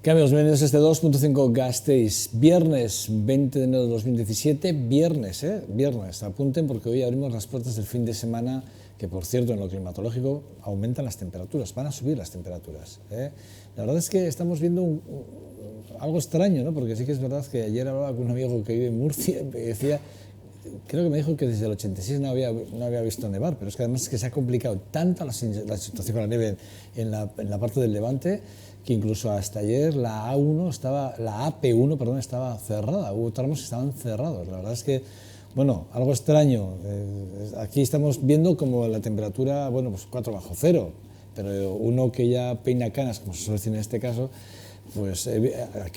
¿Qué amigos? Bienvenidos a este 2.5 Gasteiz, viernes 20 de enero de 2017, viernes, apunten porque hoy abrimos las puertas del fin de semana, que por cierto en lo climatológico aumentan las temperaturas, van a subir las temperaturas. La verdad es que estamos viendo algo extraño, ¿no? Porque sí que es verdad que ayer hablaba con un amigo que vive en Murcia y decía, creo que me dijo que desde el 86 no había visto nevar, pero es que además es que se ha complicado tanto la situación con la nieve en la parte del Levante, que incluso hasta ayer la AP1 estaba cerrada, hubo tramos que estaban cerrados. La verdad es que, bueno, algo extraño. Aquí estamos viendo como la temperatura, bueno, pues 4 bajo cero, pero uno que ya peina canas, como se suele decir en este caso, pues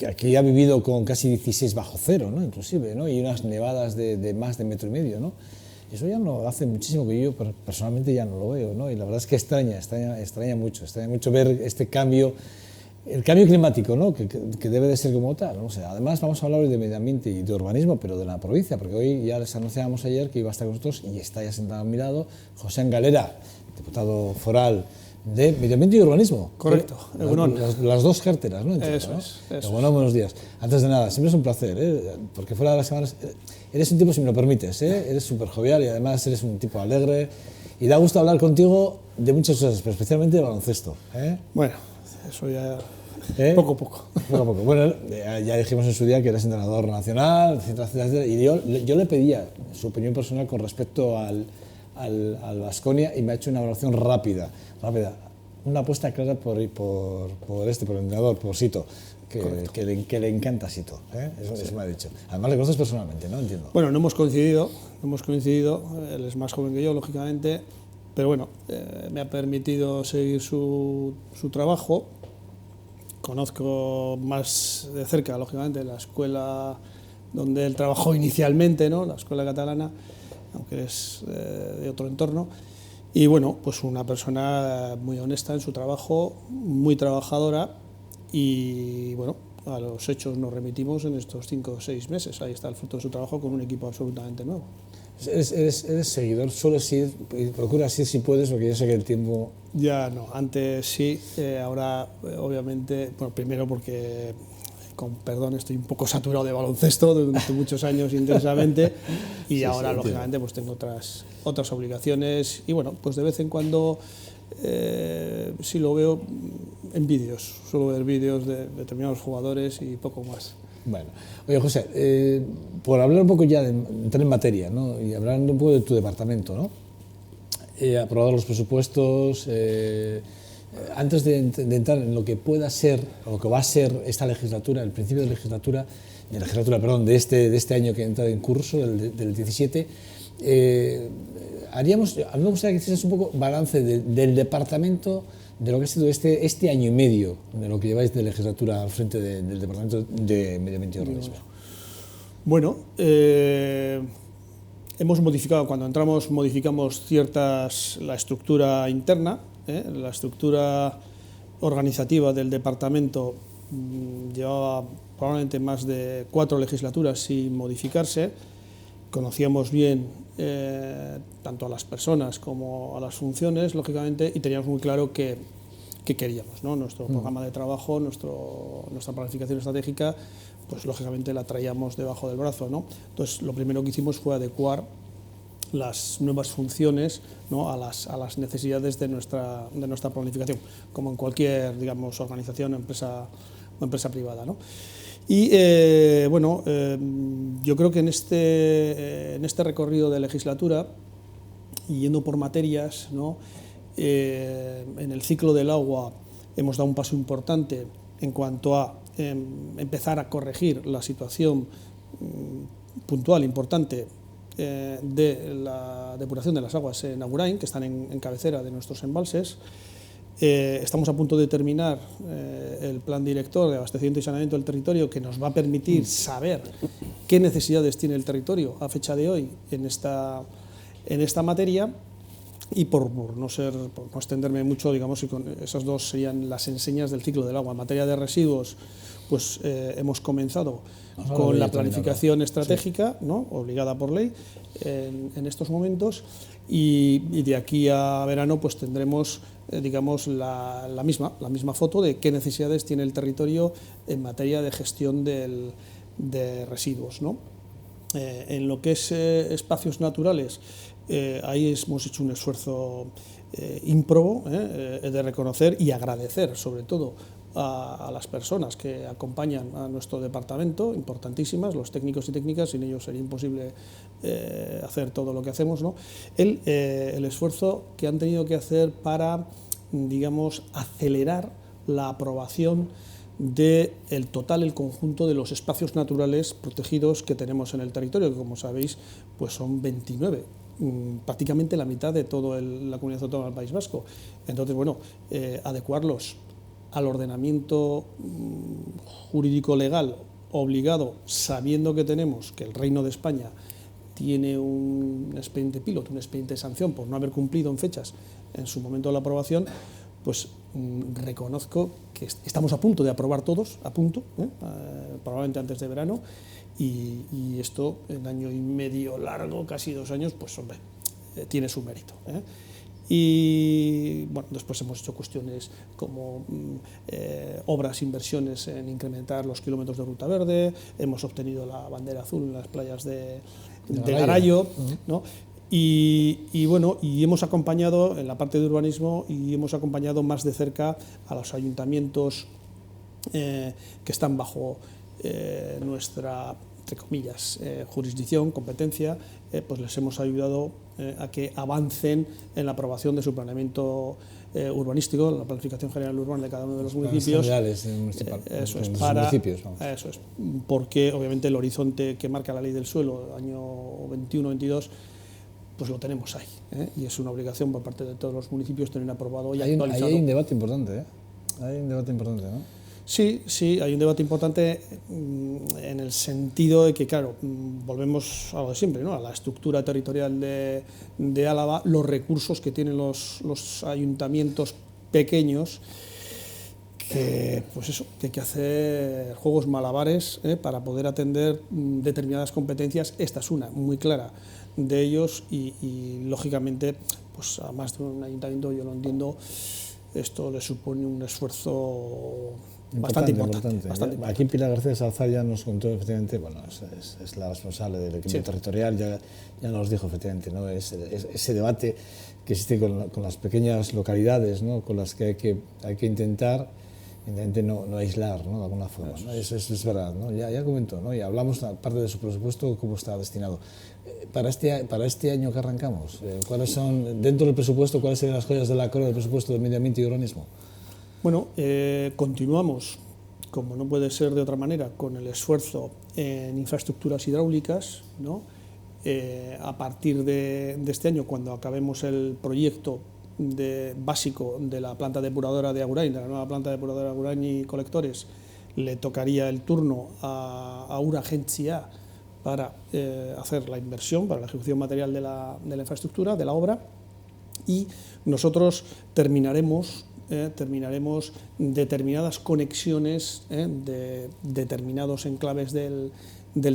aquí ha vivido con casi 16 bajo cero, ¿no? Inclusive, ¿no? Y unas nevadas de más de 1,5 metros, ¿no? Eso ya no hace muchísimo que yo personalmente ya no lo veo, ¿no? Y la verdad es que extraña mucho ver este cambio. El cambio climático, ¿no? que debe de ser como tal, ¿no? O sea, además vamos a hablar hoy de medio ambiente y de urbanismo, pero de la provincia, porque hoy ya les anunciábamos ayer que iba a estar con nosotros y está ya sentado a mi lado José Galera, diputado foral de medio ambiente y urbanismo. Correcto, las dos carteras, ¿no? Entiendo, eso ¿no? es. Bueno, buenos días. Antes de nada, siempre es un placer, porque fuera de las semanas eres un tipo, si me lo permites, eres súper jovial y además eres un tipo alegre y da gusto hablar contigo de muchas cosas, pero especialmente de baloncesto. Bueno, eso ya poco a poco. Bueno, ya dijimos en su día que eres entrenador nacional, etcétera, y yo le pedía su opinión personal con respecto al Baskonia y me ha hecho una evaluación rápida. Una apuesta clara por el entrenador, por Sito, que le encanta Sito, eso me ha dicho. Además le conoces personalmente, ¿no? Entiendo. Bueno, no hemos coincidido, él es más joven que yo, lógicamente, pero bueno, me ha permitido seguir su trabajo. Conozco más de cerca, lógicamente, la escuela donde él trabajó inicialmente, ¿no? La escuela catalana, aunque es de otro entorno. Y bueno, pues una persona muy honesta en su trabajo, muy trabajadora y bueno, a los hechos nos remitimos en estos 5 o 6 meses. Ahí está el fruto de su trabajo con un equipo absolutamente nuevo. ¿Eres seguidor? ¿Sueles ir? ¿Procuras ir si puedes? Porque yo sé que el tiempo... Ya no, antes sí, ahora obviamente, bueno, primero porque, con perdón, estoy un poco saturado de baloncesto durante muchos años intensamente y sí, ahora lógicamente pues tengo otras obligaciones y bueno, pues de vez en cuando sí lo veo en vídeos, suelo ver vídeos de determinados jugadores y poco más. Bueno, oye José, por hablar un poco ya de entrar en materia, ¿no? Y hablando un poco de tu departamento, ¿no? Aprobado los presupuestos, antes de entrar en lo que pueda ser, o lo que va a ser esta legislatura, el principio de legislatura, de este año que entra en curso, del 17, a mí me gustaría que hicieras un poco balance del departamento, de lo que ha sido este año y medio, de lo que lleváis de legislatura al frente del Departamento de Medio Ambiente y Urbanismo. Bueno, hemos modificado, cuando entramos modificamos la estructura interna, la estructura organizativa del departamento llevaba probablemente más de 4 legislaturas sin modificarse. Conocíamos bien tanto a las personas como a las funciones, lógicamente, y teníamos muy claro qué queríamos, ¿no? Nuestro programa de trabajo, nuestra planificación estratégica, pues lógicamente la traíamos debajo del brazo, ¿no? Entonces, lo primero que hicimos fue adecuar las nuevas funciones, ¿no? a las necesidades de nuestra planificación, como en cualquier, digamos, organización o empresa privada, ¿no? Y yo creo que en este recorrido de legislatura, y yendo por materias, ¿no? En el ciclo del agua hemos dado un paso importante en cuanto a empezar a corregir la situación puntual, importante, de la depuración de las aguas en Agurain, que están en cabecera de nuestros embalses. Estamos a punto de terminar el plan director de abastecimiento y saneamiento del territorio, que nos va a permitir saber qué necesidades tiene el territorio a fecha de hoy en esta materia. Y por no extenderme mucho, digamos, y con esas dos serían las enseñas del ciclo del agua. En materia de residuos, pues hemos comenzado con la planificación estratégica, ¿no?, obligada por ley en estos momentos, y de aquí a verano pues tendremos digamos la misma foto de qué necesidades tiene el territorio en materia de gestión de residuos, ¿no? En lo que es espacios naturales, ahí hemos hecho un esfuerzo ímprobo de reconocer y agradecer sobre todo a las personas que acompañan a nuestro departamento, importantísimas, los técnicos y técnicas, sin ellos sería imposible hacer todo lo que hacemos, ¿no? El esfuerzo que han tenido que hacer para, digamos, acelerar la aprobación del total, el conjunto de los espacios naturales protegidos que tenemos en el territorio, que como sabéis pues son 29, prácticamente la mitad de toda la comunidad autónoma del País Vasco. Entonces, bueno, adecuarlos al ordenamiento jurídico legal obligado, sabiendo que tenemos que el Reino de España tiene un expediente piloto, un expediente de sanción por no haber cumplido en fechas en su momento de la aprobación, pues reconozco que estamos a punto de aprobar todos, probablemente antes de verano, y esto en año y medio largo, casi 2 años, pues hombre, tiene su mérito. Y bueno, después hemos hecho cuestiones como obras, inversiones en incrementar los kilómetros de ruta verde, hemos obtenido la bandera azul en las playas de Garayo, ¿no? Y bueno, y hemos acompañado en la parte de urbanismo y hemos acompañado más de cerca a los ayuntamientos que están bajo nuestra, entre comillas, jurisdicción, competencia, pues les hemos ayudado a que avancen en la aprobación de su planeamiento urbanístico, la planificación general urbana de cada uno de los municipios. Eso es, eso es, porque obviamente el horizonte que marca la ley del suelo, año 21-22, pues lo tenemos ahí, y es una obligación por parte de todos los municipios tener aprobado y actualizado. Ahí hay un debate importante, Hay un debate importante, ¿no? Sí, hay un debate importante en el sentido de que, claro, volvemos a lo de siempre, ¿no?, a la estructura territorial de Álava, los recursos que tienen los ayuntamientos pequeños, que pues eso, que hay que hacer juegos malabares para poder atender determinadas competencias. Esta es una muy clara de ellos y lógicamente pues a más de un ayuntamiento, yo lo entiendo, esto le supone un esfuerzo bastante importante. Aquí Pilar García Salazar ya nos contó, efectivamente, bueno, es la responsable del equipo territorial, ya nos dijo, efectivamente, ¿no?, ese debate que existe con las pequeñas localidades, ¿no?, con las que hay que intentar no aislar, ¿no?, de alguna forma, ¿no? Eso es verdad, ¿no? Ya comentó, ¿no?, y hablamos parte de su presupuesto, cómo está destinado. Para este año que arrancamos, ¿cuáles son, dentro del presupuesto, cuáles serían las joyas de la corona del presupuesto de medio ambiente y urbanismo? Bueno, continuamos, como no puede ser de otra manera, con el esfuerzo en infraestructuras hidráulicas, ¿no? A partir de este año, cuando acabemos el proyecto básico de la planta depuradora de Agurain, de la nueva planta depuradora de Agurain y colectores, le tocaría el turno a Ura Agencia para hacer la inversión, para la ejecución material de la infraestructura, de la obra, y nosotros terminaremos determinadas conexiones de determinados enclaves del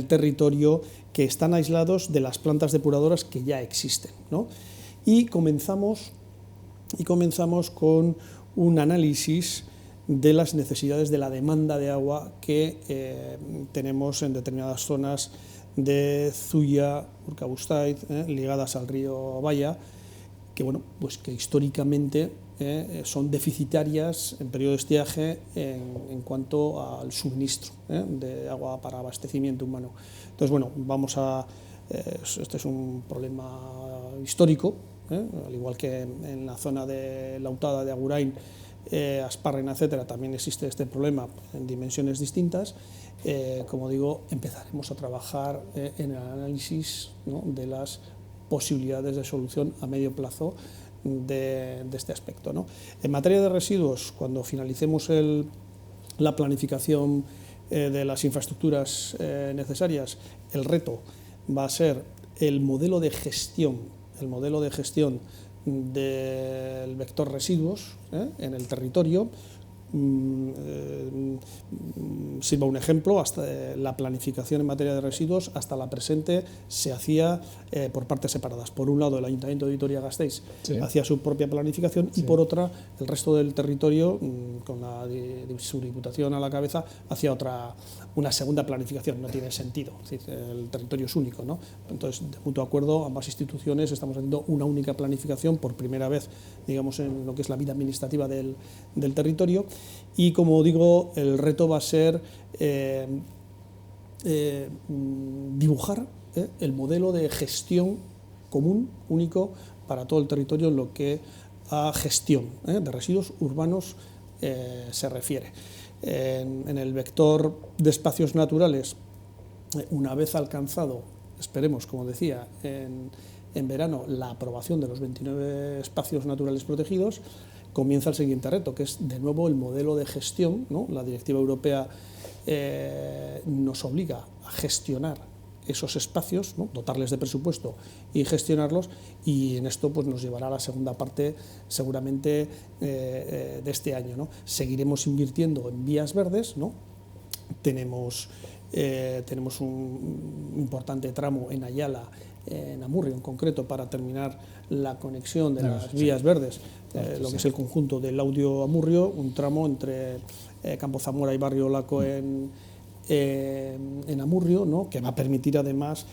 territorio que están aislados de las plantas depuradoras que ya existen, ¿no? Y comenzamos con un análisis de las necesidades de la demanda de agua que tenemos en determinadas zonas de Zuia, Urkabustaiz, ligadas al río Baya, que bueno, pues que históricamente son deficitarias en periodo de estiaje en cuanto al suministro de agua para abastecimiento humano. Entonces, bueno, este es un problema histórico, al igual que en la zona de Lautada, de Agurain, Asparrena, etcétera, también existe este problema en dimensiones distintas. Como digo, empezaremos a trabajar en el análisis, ¿no?, de las posibilidades de solución a medio plazo de este aspecto, ¿no? En materia de residuos, cuando finalicemos la planificación de las infraestructuras necesarias, el reto va a ser el modelo de gestión del vector residuos en el territorio. Sirva un ejemplo, hasta la planificación en materia de residuos hasta la presente se hacía por partes separadas. Por un lado, el Ayuntamiento de Vitoria-Gasteiz hacía su propia planificación y por otra, el resto del territorio, con la su Diputación a la cabeza, hacía una segunda planificación. No tiene sentido, es decir, el territorio es único, ¿no? Entonces, de mutuo acuerdo, ambas instituciones estamos haciendo una única planificación por primera vez, digamos, en lo que es la vida administrativa del territorio. Y, como digo, el reto va a ser dibujar el modelo de gestión común, único, para todo el territorio en lo que a gestión de residuos urbanos se refiere. En el vector de espacios naturales, una vez alcanzado, esperemos, como decía, en verano, la aprobación de los 29 espacios naturales protegidos, comienza el siguiente reto, que es de nuevo el modelo de gestión, ¿no? La Directiva Europea nos obliga a gestionar esos espacios, ¿no? Dotarles de presupuesto y gestionarlos, y en esto pues nos llevará a la segunda parte seguramente de este año, ¿no? Seguiremos invirtiendo en vías verdes, ¿no? Tenemos un importante tramo en Ayala, en Amurrio en concreto, para terminar la conexión de las vías verdes, lo que es el conjunto del Laudio Amurrio, un tramo entre Campo Zamora y Barrio Laco en Amurrio, ¿no? Que va a permitir además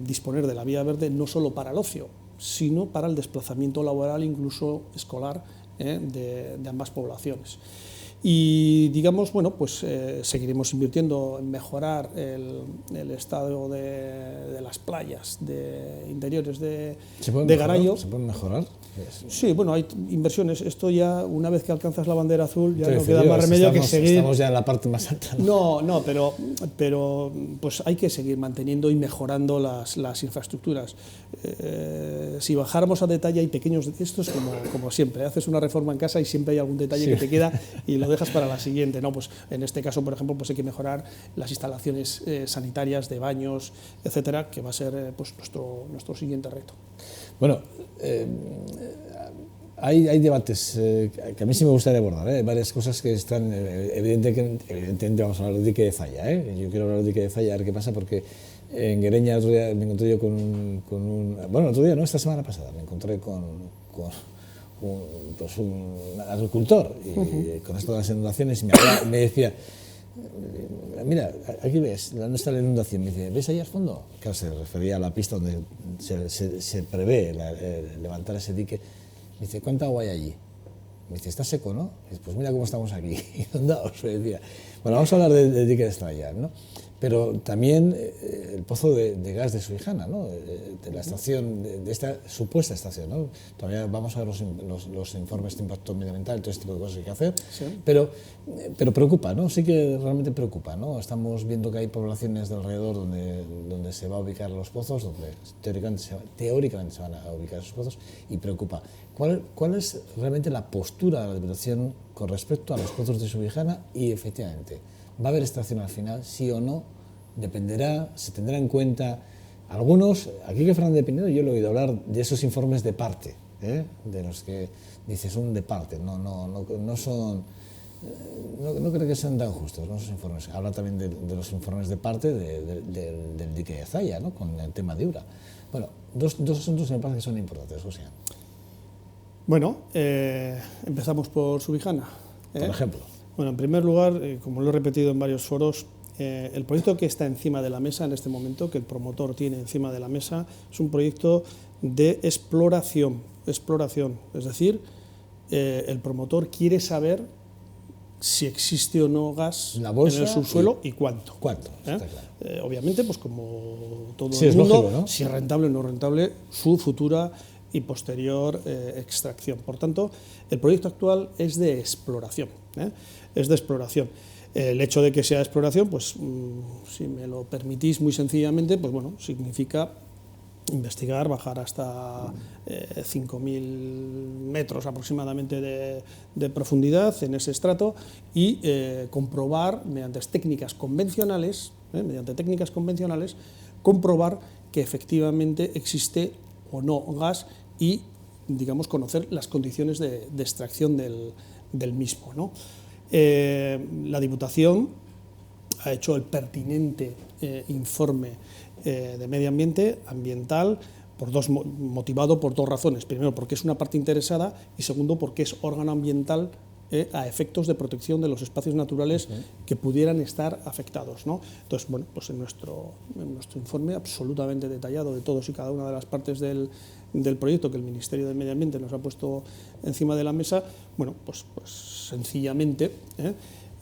disponer de la vía verde no solo para el ocio, sino para el desplazamiento laboral, incluso escolar, de ambas poblaciones. Y, digamos, bueno, pues seguiremos invirtiendo en mejorar el estado de las playas interiores de Garayo. ¿Se pueden mejorar? Sí, bueno, hay inversiones. Esto ya, una vez que alcanzas la bandera azul, ya no queda más remedio que seguir. Estamos ya en la parte más alta. No, pero pues hay que seguir manteniendo y mejorando las infraestructuras. Si bajáramos a detalle, hay pequeños, esto es como siempre, haces una reforma en casa y siempre hay algún detalle que te queda y lo dejas para la siguiente, ¿no? Pues en este caso, por ejemplo, pues hay que mejorar las instalaciones sanitarias, de baños, etcétera, que va a ser pues nuestro siguiente reto. Bueno, hay debates que a mí sí me gustaría abordar, varias cosas que están, evidentemente vamos a hablar del dique de Zalla, yo quiero hablar del dique de Zalla, a ver qué pasa, porque en Guereña el otro día me encontré yo con un bueno, el otro día no, esta semana pasada, me encontré con un agricultor, y con esto de las inundaciones, y me decía, mira, aquí ves, ¿dónde está la inundación? Me dice, ¿ves ahí al fondo? Claro, se refería a la pista donde se prevé levantar ese dique. Me dice, ¿cuánta agua hay allí? Me dice, está seco, ¿no? Me dice, pues mira cómo estamos aquí, inundados. Me decía. Bueno, vamos a hablar del dique de Zalla, ¿no? Pero también el pozo de gas de Subijana, ¿no? De la estación, de esta supuesta estación, ¿no? Todavía vamos a ver los informes de impacto medioambiental, todo este tipo de cosas que hay que hacer, sí. Pero preocupa, ¿no? Sí que realmente preocupa, ¿no? Estamos viendo que hay poblaciones de alrededor donde se va a ubicar los pozos, donde teóricamente se van a ubicar esos pozos, y preocupa. ¿Cuál es realmente la postura de la Diputación con respecto a los pozos de Subijana? Y efectivamente, ¿va a haber extracción al final, sí o no? Dependerá, se tendrá en cuenta. Algunos, aquí que Fernández de Pinedo, yo le he oído hablar de esos informes de parte, de los que dice son de parte, no son, no creo que sean tan justos, ¿no? Esos informes. Habla también de los informes de parte del dique de Zalla, ¿no? Con el tema de Ura. Bueno, dos asuntos que me parece que son importantes, José. Bueno, empezamos por Subijana. Por ejemplo. Bueno, en primer lugar, como lo he repetido en varios foros, el proyecto que está encima de la mesa en este momento, que el promotor tiene encima de la mesa, es un proyecto de exploración. Es decir, el promotor quiere saber si existe o no gas en el subsuelo y cuánto. Está claro. Obviamente, pues como todo sí, el mundo, lógico, ¿no? Si es rentable o no rentable, su futura y posterior extracción. Por tanto, el proyecto actual es de exploración. Es de exploración. El hecho de que sea exploración, pues si me lo permitís muy sencillamente, pues bueno, significa investigar, bajar hasta 5.000 metros aproximadamente de profundidad en ese estrato y comprobar mediante técnicas convencionales, comprobar que efectivamente existe o no gas y digamos, conocer las condiciones de extracción del mismo, ¿no? La Diputación ha hecho el pertinente informe de medio ambiente, ambiental, motivado por dos razones. Primero, porque es una parte interesada, y segundo, porque es órgano ambiental a efectos de protección de los espacios naturales que pudieran estar afectados, ¿no? Entonces, bueno, pues en nuestro informe absolutamente detallado de todos y cada una de las partes del proyecto que el Ministerio de Medio Ambiente nos ha puesto encima de la mesa, bueno, pues sencillamente,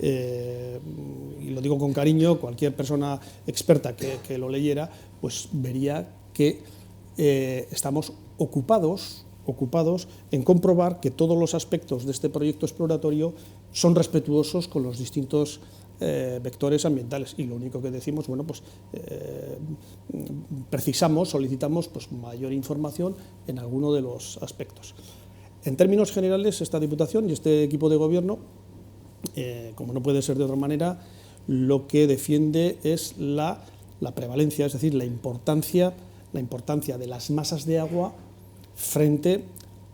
y lo digo con cariño, cualquier persona experta que lo leyera, pues vería que estamos ocupados en comprobar que todos los aspectos de este proyecto exploratorio son respetuosos con los distintos vectores ambientales, y lo único que decimos, bueno, pues solicitamos pues mayor información en alguno de los aspectos. En términos generales, esta Diputación y este equipo de gobierno, como no puede ser de otra manera, lo que defiende es la prevalencia, es decir, la importancia de las masas de agua frente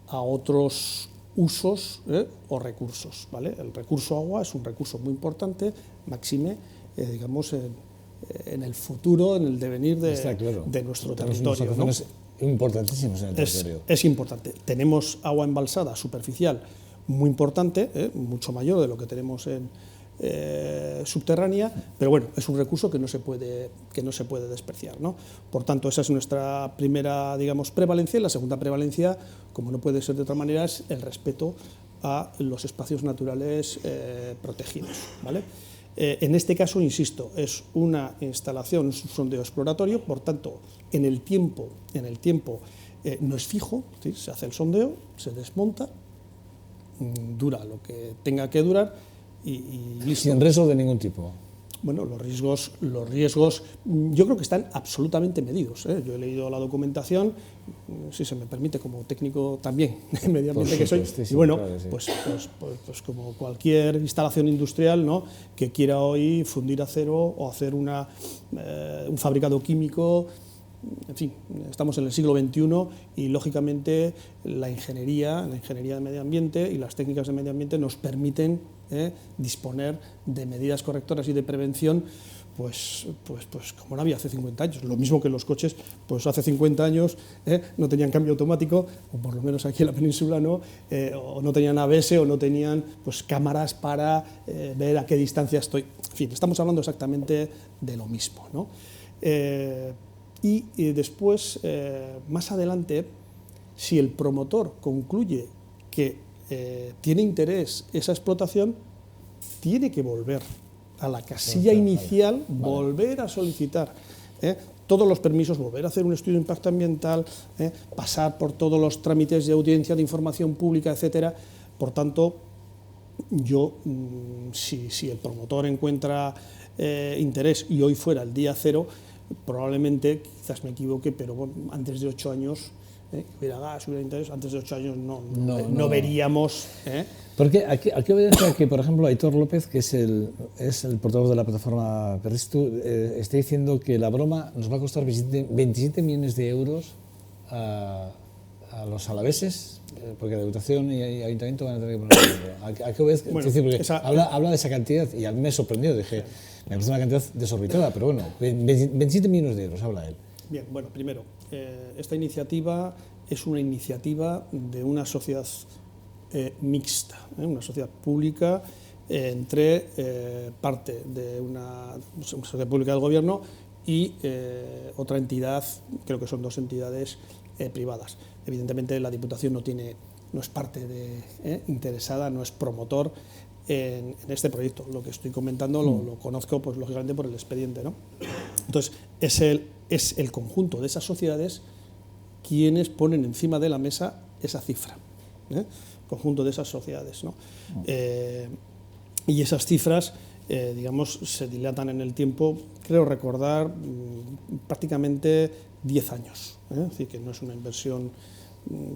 a otros usos o recursos, ¿vale? El recurso agua es un recurso muy importante, máxime, digamos, en el futuro, en el devenir de nuestro territorio, ¿no? Importantísimos en el territorio. Es importante. Tenemos agua embalsada superficial muy importante, mucho mayor de lo que tenemos en subterránea, pero bueno, es un recurso que no se puede despreciar, ¿no? Por tanto, esa es nuestra primera, digamos, prevalencia, y la segunda prevalencia, como no puede ser de otra manera, es el respeto a los espacios naturales protegidos, ¿vale? En este caso, insisto, es una instalación, es un sondeo exploratorio, por tanto, en el tiempo no es fijo, ¿sí? Se hace el sondeo, se desmonta, dura lo que tenga que durar y listo. Sin riesgo de ningún tipo. Bueno, los riesgos yo creo que están absolutamente medidos, ¿eh? Yo he leído la documentación, si se me permite, como técnico también de medio ambiente que soy, y bueno, claro, sí. pues como cualquier instalación industrial, ¿no?, que quiera hoy fundir acero o hacer un fabricado químico. En fin, estamos en el siglo XXI y, lógicamente, la ingeniería de medio ambiente y las técnicas de medio ambiente nos permiten disponer de medidas correctoras y de prevención, pues como no había hace 50 años. Lo mismo que los coches, pues hace 50 años no tenían cambio automático, o por lo menos aquí en la península no, o no tenían ABS, o no tenían pues cámaras para ver a qué distancia estoy. En fin, estamos hablando exactamente de lo mismo, ¿no? Y después, más adelante, si el promotor concluye que tiene interés esa explotación, tiene que volver a la casilla inicial, volver a solicitar todos los permisos, volver a hacer un estudio de impacto ambiental, pasar por todos los trámites de audiencia, de información pública, etcétera. Por tanto, yo, si el promotor encuentra interés y hoy fuera el día cero, probablemente, quizás me equivoque, pero bueno, antes de 8 años, hubiera gas, hubiera interés, antes de 8 años no veríamos. Porque aquí obedece que, por ejemplo, Aitor López, que es el portavoz de la plataforma Berriztu, está diciendo que la broma nos va a costar 27 millones de euros a los alaveses, porque la Diputación y Ayuntamiento van a tener que poner. ¿A qué obedece? Bueno, es decir, porque habla de esa cantidad y a mí me sorprendió, dije, me parece una cantidad desorbitada, pero bueno, 27 millones de euros habla él. Bien, bueno, primero, esta iniciativa es una iniciativa de una sociedad mixta, una sociedad pública entre parte de una sociedad pública del gobierno y otra entidad, creo que son dos entidades privadas. Evidentemente la Diputación no es parte interesada, no es promotor en este proyecto. Lo que estoy comentando lo conozco, pues lógicamente, por el expediente, ¿no? Entonces, es el conjunto de esas sociedades quienes ponen encima de la mesa esa cifra, conjunto de esas sociedades, ¿no? Y esas cifras, digamos, se dilatan en el tiempo, creo recordar, prácticamente 10 años, es decir, que no es una inversión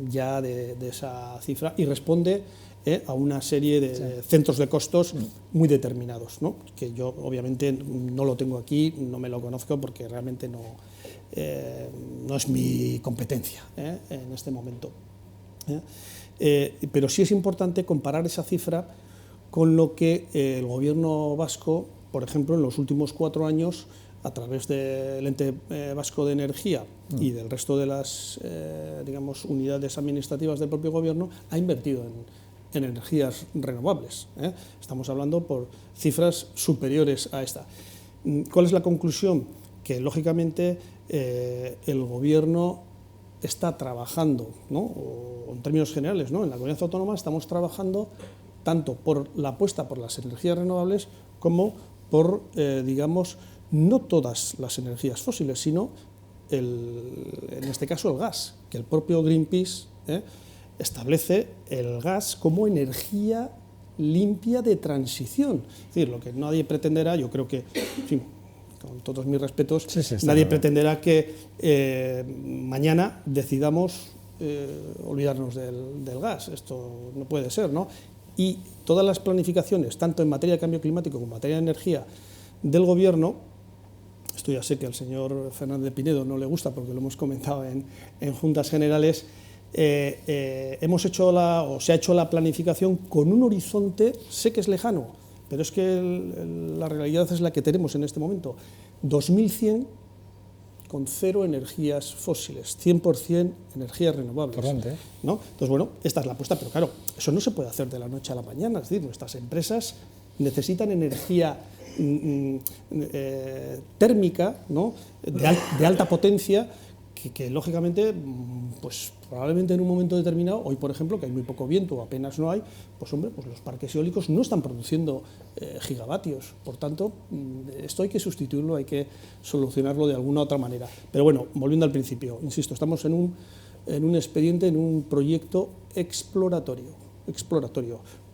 ya de esa cifra, y responde a una serie de centros de costos muy determinados, ¿no? Que yo obviamente no lo tengo aquí, no me lo conozco porque realmente no es mi competencia en este momento. Pero sí es importante comparar esa cifra con lo que el gobierno vasco, por ejemplo, en los últimos 4 años, a través del ente vasco de energía y del resto de las digamos, unidades administrativas del propio gobierno, ha invertido en energías renovables. Estamos hablando por cifras superiores a esta. ¿Cuál es la conclusión? Que lógicamente el gobierno está trabajando, ¿no? O en términos generales, ¿no? En la comunidad autónoma estamos trabajando tanto por la apuesta por las energías renovables como por, digamos, no todas las energías fósiles, sino, en este caso, el gas, que el propio Greenpeace establece el gas como energía limpia de transición. Es decir, lo que nadie pretenderá, yo creo que, en fin, con todos mis respetos, nadie pretenderá que mañana decidamos olvidarnos del gas. Esto no puede ser, ¿no? Y todas las planificaciones, tanto en materia de cambio climático como en materia de energía del gobierno, esto ya sé que al señor Fernández de Pinedo no le gusta porque lo hemos comentado en juntas generales, hemos hecho se ha hecho la planificación con un horizonte, sé que es lejano, pero es que la realidad es la que tenemos en este momento. 2100 con 0 energías fósiles, 100% energías renovables. Correcto, ¿no? Entonces, bueno, esta es la apuesta, pero claro, eso no se puede hacer de la noche a la mañana. Es decir, nuestras empresas necesitan energía térmica, ¿no? de alta potencia, que lógicamente, pues probablemente en un momento determinado, hoy por ejemplo, que hay muy poco viento o apenas no hay, pues hombre, pues los parques eólicos no están produciendo gigavatios. Por tanto, esto hay que sustituirlo, hay que solucionarlo de alguna otra manera. Pero bueno, volviendo al principio, insisto, estamos en un expediente, en un proyecto exploratorio.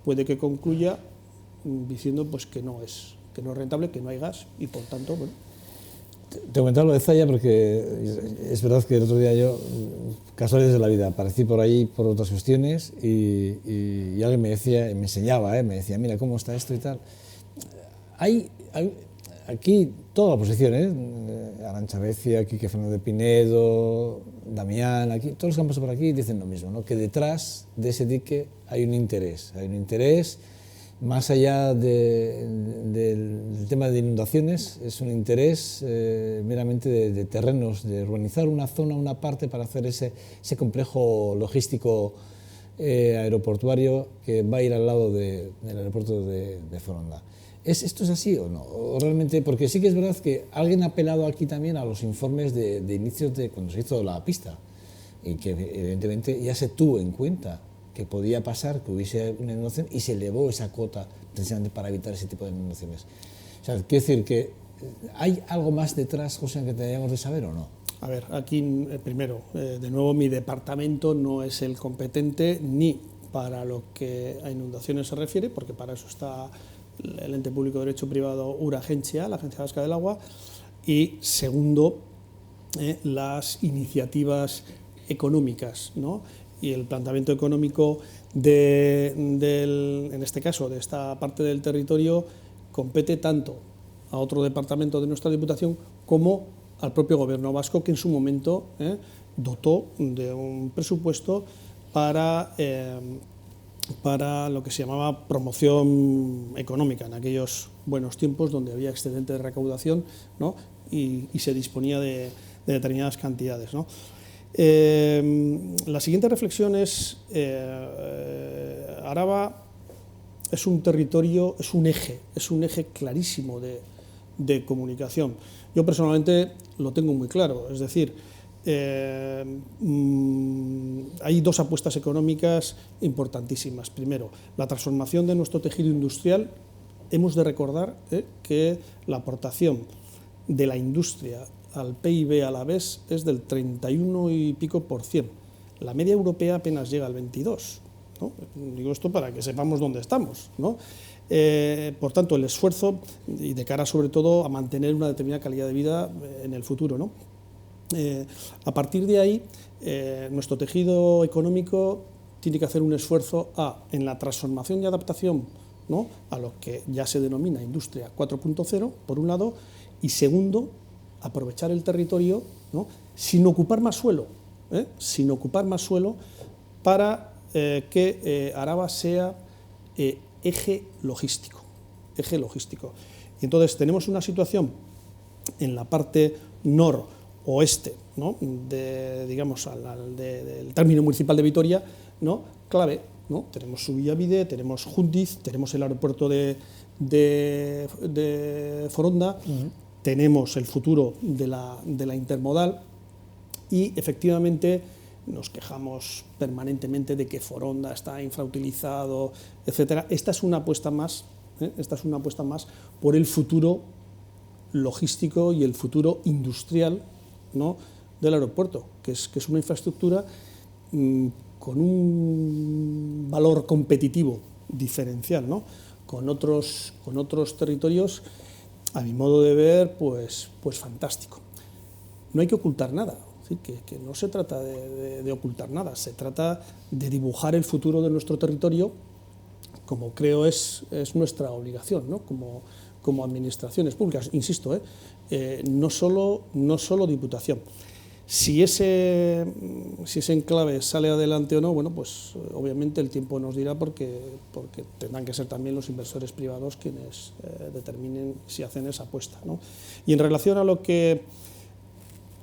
Puede que concluya diciendo pues que no es rentable, que no hay gas y por tanto, bueno. Te comentaba lo de Zalla porque es verdad que el otro día yo, casualidades de la vida, aparecí por ahí por otras cuestiones y alguien me decía, me enseñaba, me decía, mira cómo está esto y tal. Hay aquí toda la oposición, Arantxa Becia, Quique Fernández de Pinedo, Damián, aquí, todos los que han pasado por aquí dicen lo mismo, ¿no? Que detrás de ese dique hay un interés más allá del tema de inundaciones, es un interés meramente de terrenos, de urbanizar una zona, una parte para hacer ese complejo logístico aeroportuario que va a ir al lado del aeropuerto de Foronda. ¿Esto es así o no? O realmente, porque sí que es verdad que alguien ha apelado aquí también a los informes de inicios de cuando se hizo la pista y que evidentemente ya se tuvo en cuenta que podía pasar, que hubiese una inundación y se elevó esa cota precisamente para evitar ese tipo de inundaciones. O sea, quiero decir que ¿hay algo más detrás, José, que tendríamos de saber o no? A ver, aquí primero, de nuevo, mi departamento no es el competente ni para lo que a inundaciones se refiere, porque para eso está el ente público de derecho privado Uragencia, la Agencia Vasca del Agua, y segundo, las iniciativas económicas, ¿no? Y el planteamiento económico en este caso, de esta parte del territorio, compete tanto a otro departamento de nuestra Diputación como al propio Gobierno vasco, que en su momento dotó de un presupuesto para lo que se llamaba promoción económica, en aquellos buenos tiempos donde había excedente de recaudación, ¿no? y se disponía de determinadas cantidades, ¿no? La siguiente reflexión es, Araba es un territorio, es un eje clarísimo de comunicación. Yo personalmente lo tengo muy claro, es decir, hay dos apuestas económicas importantísimas. Primero, la transformación de nuestro tejido industrial. Hemos de recordar que la aportación de la industria al PIB a la vez es del 31 y pico %. La media europea apenas llega al 22%, ¿no? Digo esto para que sepamos dónde estamos, ¿no? Por tanto, el esfuerzo, y de cara sobre todo a mantener una determinada calidad de vida en el futuro, ¿no? A partir de ahí, nuestro tejido económico tiene que hacer un esfuerzo en la transformación y adaptación, ¿no? A lo que ya se denomina industria 4.0, por un lado, y segundo, aprovechar el territorio, ¿no? sin ocupar más suelo para que Araba sea eje logístico. Y entonces tenemos una situación en la parte noroeste, ¿no?, digamos, del término municipal de Vitoria, ¿no?, clave, ¿no? Tenemos Subillabide, tenemos Jundiz, tenemos el aeropuerto de Foronda, tenemos el futuro de la intermodal, y efectivamente nos quejamos permanentemente de que Foronda está infrautilizado, etcétera. Esta es una apuesta más por el futuro logístico y el futuro industrial, ¿no?, del aeropuerto, que es una infraestructura con un valor competitivo diferencial, ¿no?, con otros territorios, a mi modo de ver, pues fantástico. No hay que ocultar nada, es decir, que no se trata de ocultar nada, se trata de dibujar el futuro de nuestro territorio, como creo es nuestra obligación, ¿no?, como administraciones públicas, insisto, no solo Diputación. Si ese enclave sale adelante o no, bueno, pues obviamente el tiempo nos dirá, porque tendrán que ser también los inversores privados quienes determinen si hacen esa apuesta, ¿no? Y en relación a lo que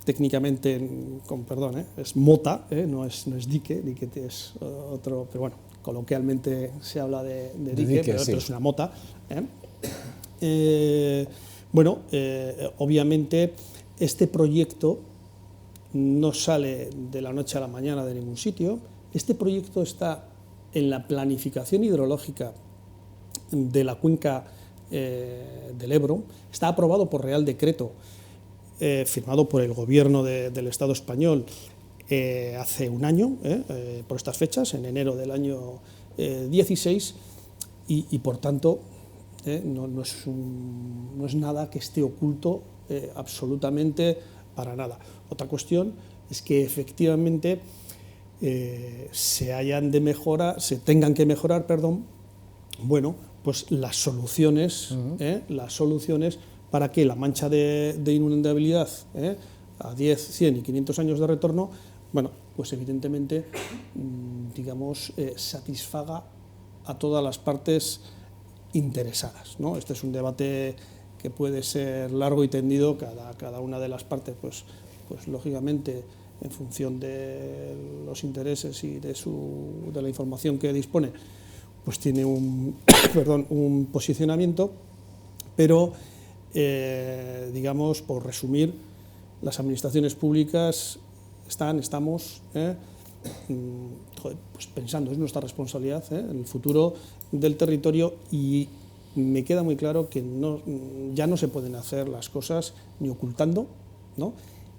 técnicamente, con perdón, es mota, no es dique es otro, pero bueno, coloquialmente se habla de dique, pero es una mota. Obviamente este proyecto no sale de la noche a la mañana de ningún sitio. Este proyecto está en la planificación hidrológica de la cuenca del Ebro, está aprobado por Real Decreto, firmado por el Gobierno del Estado español hace un año, por estas fechas, en enero del año 16, y por tanto no es nada que esté oculto absolutamente para nada. Otra cuestión es que efectivamente se tengan que mejorar, bueno, pues las soluciones para que la mancha de inundabilidad a 10, 100 y 500 años de retorno, bueno, pues evidentemente, digamos, satisfaga a todas las partes interesadas, ¿no? Este es un debate que puede ser largo y tendido, cada una de las partes, pues lógicamente, en función de los intereses y de la información que dispone, pues tiene un posicionamiento, pero digamos, por resumir, las administraciones públicas estamos pues pensando, es nuestra responsabilidad, en el futuro del territorio, y me queda muy claro que ya no se pueden hacer las cosas ni ocultando, ¿no?,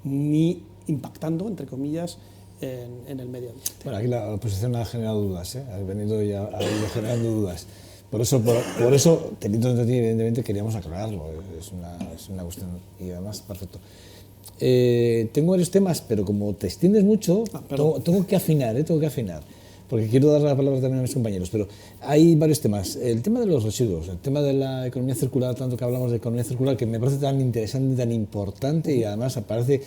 ni impactando, entre comillas, en el medio ambiente. Bueno, aquí la oposición ha generado dudas, ha venido y ha ido generando dudas. Por eso, teniendo en ti, evidentemente, queríamos aclararlo, es una cuestión, y además, perfecto. Tengo varios temas, pero como te extiendes mucho, tengo que afinar, porque quiero dar la palabra también a mis compañeros, pero hay varios temas. El tema de los residuos, el tema de la economía circular, tanto que hablamos de economía circular, que me parece tan interesante, tan importante, y además parece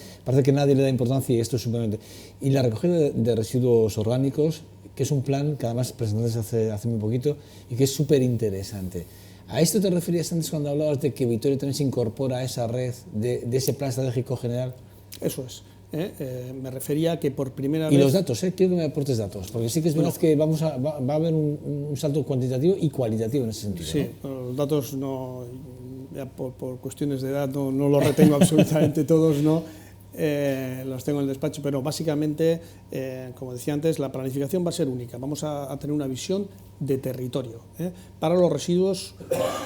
que nadie le da importancia, y esto es simplemente... Y la recogida de residuos orgánicos, que es un plan que además presentaste hace muy poquito y que es súper interesante. ¿A esto te referías antes cuando hablabas de que Vitoria también se incorpora a esa red de ese plan estratégico general? Eso es. Me refería a que por primera vez... Y los datos, quiero que me aportes datos, porque sí que es verdad que va a haber un salto cuantitativo y cualitativo en ese sentido. Sí, ¿no? Los datos no, ya por cuestiones de edad no los retengo absolutamente todos, ¿no? Los tengo en el despacho, pero básicamente, como decía antes, la planificación va a ser única. Vamos a tener una visión de territorio para los residuos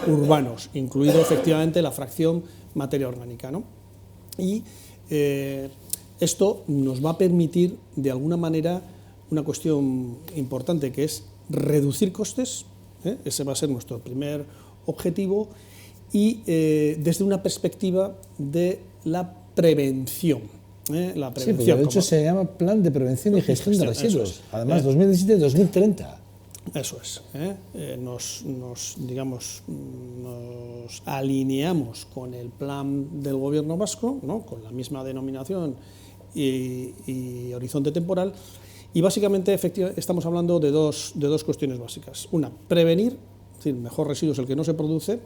urbanos, incluido efectivamente la fracción materia orgánica, ¿no? Y esto nos va a permitir, de alguna manera, una cuestión importante, que es reducir costes. Ese va a ser nuestro primer objetivo, y desde una perspectiva de la prevención. La prevención, sí, de hecho se llama Plan de Prevención y Gestión de Residuos, además 2017-2030. Eso es. Nos alineamos con el plan del Gobierno vasco, ¿no?, con la misma denominación y horizonte temporal, Y básicamente estamos hablando de dos cuestiones básicas. Una, prevenir, es decir, mejor residuo es el que no se produce,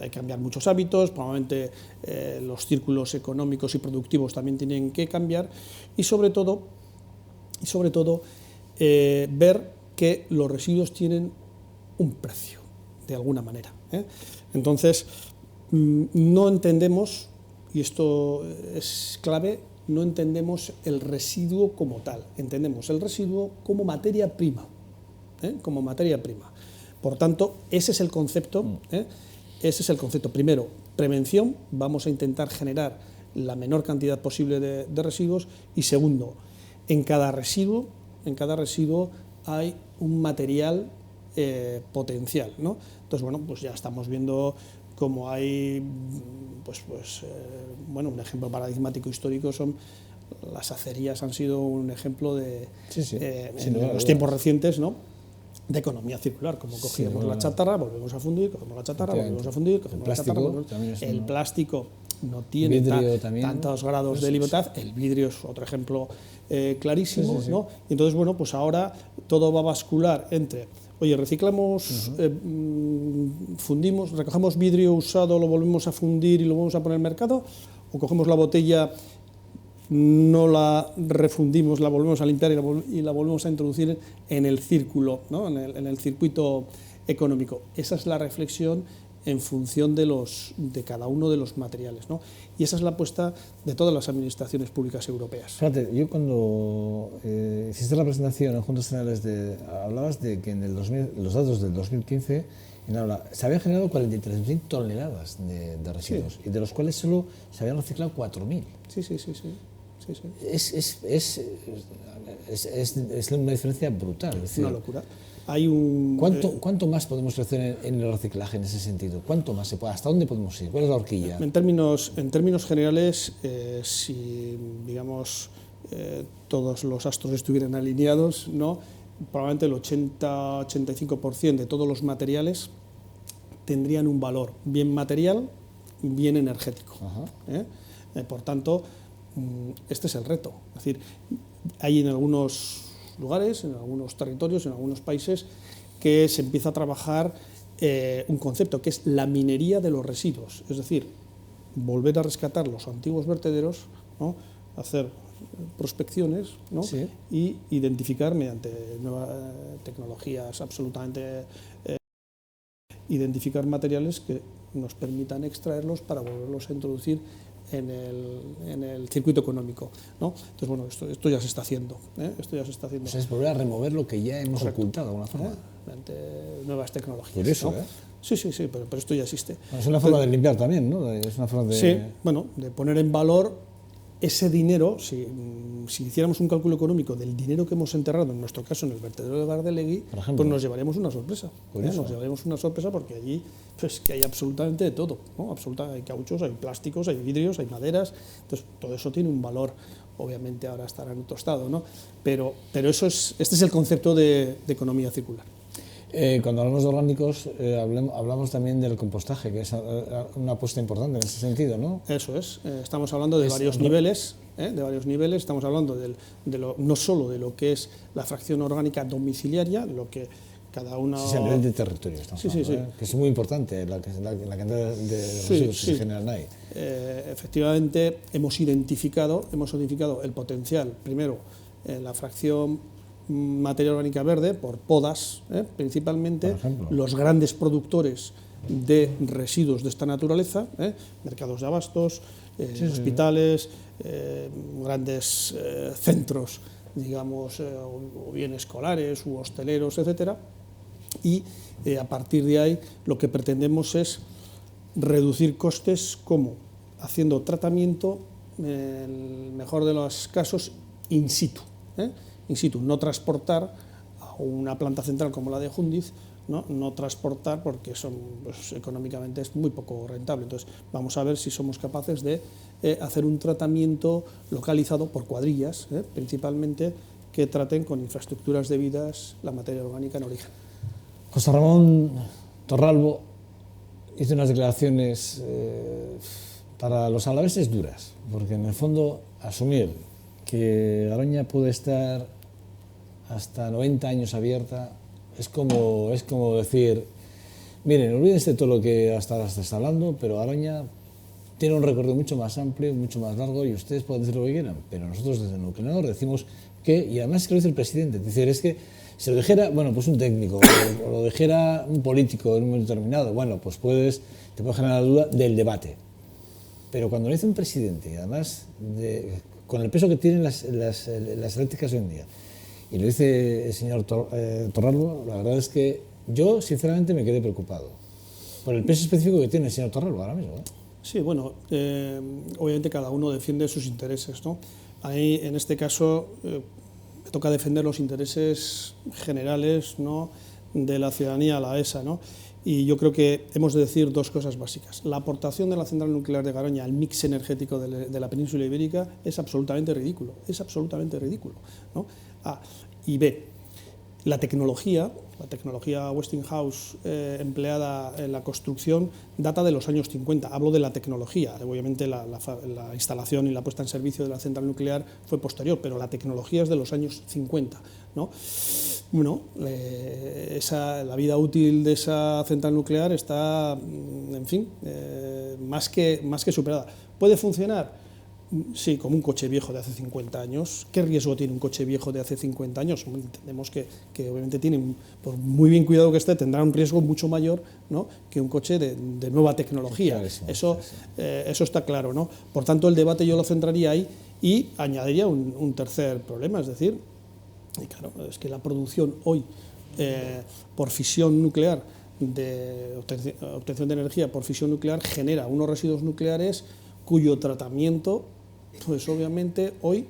hay que cambiar muchos hábitos, probablemente los círculos económicos y productivos también tienen que cambiar, y sobre todo ver que los residuos tienen un precio, de alguna manera. Entonces, no entendemos, y esto es clave, no entendemos el residuo como tal, entendemos el residuo como materia prima, como materia prima. Por tanto, ese es el concepto, ese es el concepto. Primero, prevención, vamos a intentar generar la menor cantidad posible de residuos, y segundo, en cada residuo hay un material potencial, ¿no? Entonces, bueno, pues ya estamos viendo cómo hay, bueno, un ejemplo paradigmático histórico son las acerías, han sido un ejemplo de, en los tiempos recientes, ¿no?, de economía circular, como cogíamos la chatarra, volvemos a fundir, cogemos la chatarra, volvemos a fundir, cogemos la chatarra, el plástico no tiene tantos grados de libertad, el vidrio es otro ejemplo clarísimo, ¿no? Y entonces, bueno, pues ahora todo va a bascular entre, oye, reciclamos, fundimos, recogemos vidrio usado, lo volvemos a fundir y lo volvemos a poner en el mercado, o cogemos la botella, no la refundimos, la volvemos a limpiar y la volvemos a introducir en el círculo, ¿no?, en el circuito económico. Esa es la reflexión en función de cada uno de los materiales, ¿no? Y esa es la apuesta de todas las administraciones públicas europeas. Fíjate, yo cuando hiciste la presentación en Juntas Generales, hablabas de que en los datos del 2015 se habían generado 43.000 toneladas de residuos, sí, y de los cuales solo se habían reciclado 4.000. Sí. Es una diferencia brutal. Es decir, una locura. ¿Cuánto más podemos crecer en el reciclaje en ese sentido? ¿Cuánto más se puede? ¿Hasta dónde podemos ir? ¿Cuál es la horquilla? En términos generales, si digamos todos los astros estuvieran alineados, ¿no?, probablemente el 80-85% de todos los materiales tendrían un valor bien material, bien energético. Por tanto, este es el reto. Es decir, hay en algunos lugares, en algunos territorios, en algunos países, que se empieza a trabajar un concepto que es la minería de los residuos, es decir, volver a rescatar los antiguos vertederos, ¿no?, hacer prospecciones, ¿no?, sí, y identificar mediante nuevas tecnologías absolutamente identificar materiales que nos permitan extraerlos para volverlos a introducir en el circuito económico, ¿no? Entonces, bueno, esto ya se está haciendo, esto ya se está haciendo. O sea, es volver a remover lo que ya hemos ocultado de alguna forma. Mediante nuevas tecnologías. Por eso, ¿no? Sí, pero esto ya existe. Bueno, es una forma de limpiar también, ¿no? Es una forma de... Sí, bueno, de poner en valor ese dinero. Si hiciéramos un cálculo económico del dinero que hemos enterrado, en nuestro caso en el vertedero de Gardelegui, pues nos llevaríamos una sorpresa. Nos llevaríamos una sorpresa porque allí pues, que hay absolutamente de todo, ¿no? Hay cauchos, hay plásticos, hay vidrios, hay maderas, entonces todo eso tiene un valor. Obviamente ahora estará en otro estado, ¿no? Pero este es el concepto de economía circular. Cuando hablamos de orgánicos, hablamos también del compostaje, que es una apuesta importante en ese sentido, ¿no? Eso es, estamos hablando de varios niveles, estamos hablando no solo de lo que es la fracción orgánica domiciliaria, lo que cada una... Sí, a nivel de territorio estamos hablando, que es muy importante la cantidad de residuos que se generan ahí. Efectivamente, hemos identificado el potencial, primero, en la fracción materia orgánica verde, por podas, principalmente, los grandes productores de residuos de esta naturaleza, mercados de abastos, hospitales, grandes centros, digamos, o bien escolares u hosteleros, etcétera, y a partir de ahí lo que pretendemos es reducir costes, como haciendo tratamiento, en el mejor de los casos, in situ, no transportar a una planta central como la de Jundiz, no transportar porque pues, económicamente es muy poco rentable. Entonces vamos a ver si somos capaces de hacer un tratamiento localizado por cuadrillas, principalmente, que traten con infraestructuras debidas la materia orgánica en origen. José Ramón Torralbo hizo unas declaraciones para los alaveses duras, porque en el fondo asumir que Garoña puede estar hasta 90 años abierta, es como decir, miren, olvídense de todo lo que hasta ahora se está hablando, pero Garoña tiene un recorrido mucho más amplio, mucho más largo, y ustedes pueden decir lo que quieran, pero nosotros desde Nuclenor decimos que, y además es que lo dice el presidente, es decir, es que si lo dijera, bueno, pues un técnico, o lo dijera un político en un momento determinado, bueno, pues te puede generar la duda del debate. Pero cuando lo dice un presidente, y además con el peso que tienen las eléctricas hoy en día, y lo dice el señor Torralbo, la verdad es que yo, sinceramente, me quedé preocupado por el peso específico que tiene el señor Torralbo ahora mismo, ¿eh? Sí, bueno, obviamente cada uno defiende sus intereses, ¿no? Ahí, en este caso, me toca defender los intereses generales, ¿no?, de la ciudadanía a la ESA, ¿no? Y yo creo que hemos de decir dos cosas básicas. La aportación de la central nuclear de Garoña al mix energético de la península ibérica es absolutamente ridículo, ¿no? A. Y B, la tecnología Westinghouse empleada en la construcción data de los años 50. Hablo de la tecnología, obviamente la instalación y la puesta en servicio de la central nuclear fue posterior, pero la tecnología es de los años 50, ¿no? Bueno, la vida útil de esa central nuclear está, en fin, más que superada. ¿Puede funcionar? Sí, como un coche viejo de hace 50 años. ¿Qué riesgo tiene un coche viejo de hace 50 años? Entendemos que obviamente tiene, por muy bien cuidado que esté, tendrá un riesgo mucho mayor, ¿no?, que un coche de nueva tecnología. Eso está claro, ¿no? Por tanto, el debate yo lo centraría ahí y añadiría un tercer problema, es decir, y claro, es que la producción hoy por fisión nuclear, de obtención de energía por fisión nuclear, genera unos residuos nucleares cuyo tratamiento, pues obviamente hoy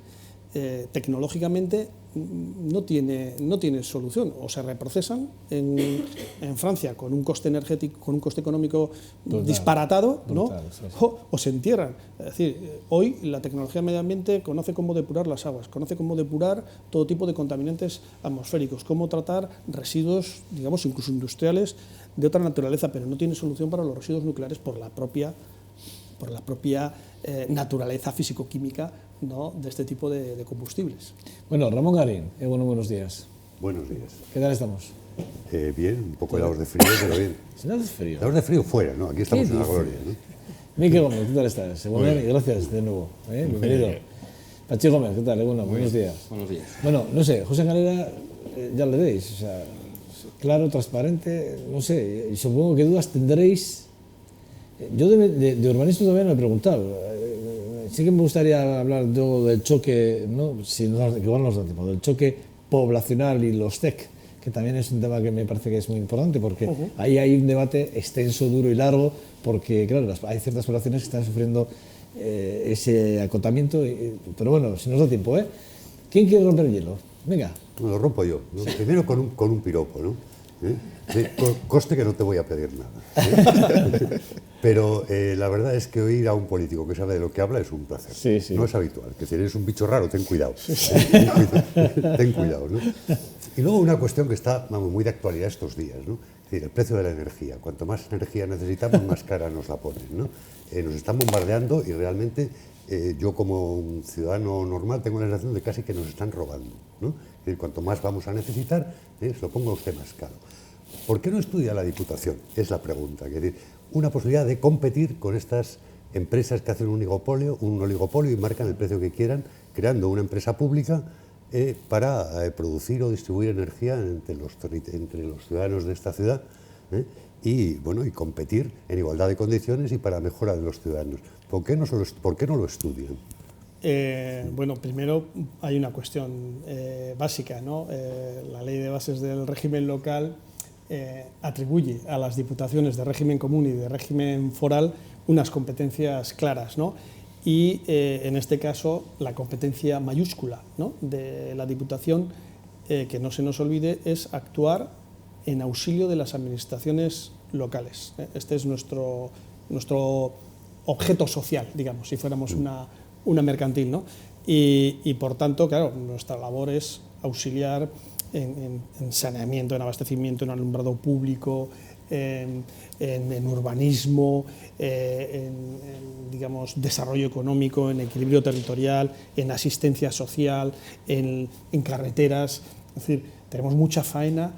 tecnológicamente no tiene solución. O se reprocesan en Francia con un coste energético, con un coste económico disparatado, ¿no?, sí. O se entierran. Es decir, hoy la tecnología del medio ambiente conoce cómo depurar las aguas, conoce cómo depurar todo tipo de contaminantes atmosféricos, cómo tratar residuos, digamos, incluso industriales de otra naturaleza, pero no tiene solución para los residuos nucleares por la propia naturaleza físico-química, ¿no?, de este tipo de combustibles. Bueno, Ramón Garín, buenos días. Buenos días. ¿Qué tal estamos? Bien, un poco helados de frío, pero bien. ¿Helados de frío? Helados de frío fuera, ¿no? Aquí estamos en la gloria, ¿no? Miki Gómez, ¿qué tal estás? Bueno, y gracias de nuevo. Bienvenido. Pachi Gómez, ¿qué tal? Buenos días. Buenos días. Bueno, no sé, José Galera, ya le veis, o sea, claro, transparente, no sé, y supongo que dudas tendréis. Yo de urbanismo todavía no he preguntado. Sí que me gustaría hablar del choque, ¿no?, si igual nos da tiempo, del choque poblacional y los TEC, que también es un tema que me parece que es muy importante, porque ahí hay un debate extenso, duro y largo, porque claro, hay ciertas poblaciones que están sufriendo ese acotamiento, pero bueno, si nos da tiempo, ¿eh? ¿Quién quiere romper el hielo? Venga. Lo rompo yo, ¿no? Primero con un piropo, ¿no? Coste que no te voy a pedir nada. Pero la verdad es que oír a un político que sabe de lo que habla es un placer. Sí, sí. No es habitual. Que si eres un bicho raro, ten cuidado. Ten cuidado, ¿no? Y luego una cuestión que está, vamos, muy de actualidad estos días, ¿no? Es decir, el precio de la energía. Cuanto más energía necesitamos, más cara nos la ponen, ¿no? Nos están bombardeando y realmente yo como un ciudadano normal tengo la sensación de casi que nos están robando, ¿no? Es decir, cuanto más vamos a necesitar, se lo ponga usted más caro. ¿Por qué no estudia la Diputación? Es la pregunta. Es decir, una posibilidad de competir con estas empresas que hacen un oligopolio y marcan el precio que quieran, creando una empresa pública para producir o distribuir energía entre los ciudadanos de esta ciudad y competir en igualdad de condiciones y para mejora de los ciudadanos. ¿Por qué no lo estudian? Bueno, primero hay una cuestión básica, ¿no? La ley de bases del régimen local atribuye a las diputaciones de régimen común y de régimen foral unas competencias claras, ¿no? Y en este caso la competencia mayúscula, ¿no?, de la Diputación, que no se nos olvide, es actuar en auxilio de las administraciones locales. Este es nuestro objeto social, digamos, si fuéramos una mercantil, ¿no? Y por tanto, claro, nuestra labor es auxiliar en saneamiento, en abastecimiento, en alumbrado público, en urbanismo, digamos, desarrollo económico, en equilibrio territorial, en asistencia social, en carreteras, Es decir, tenemos mucha faena,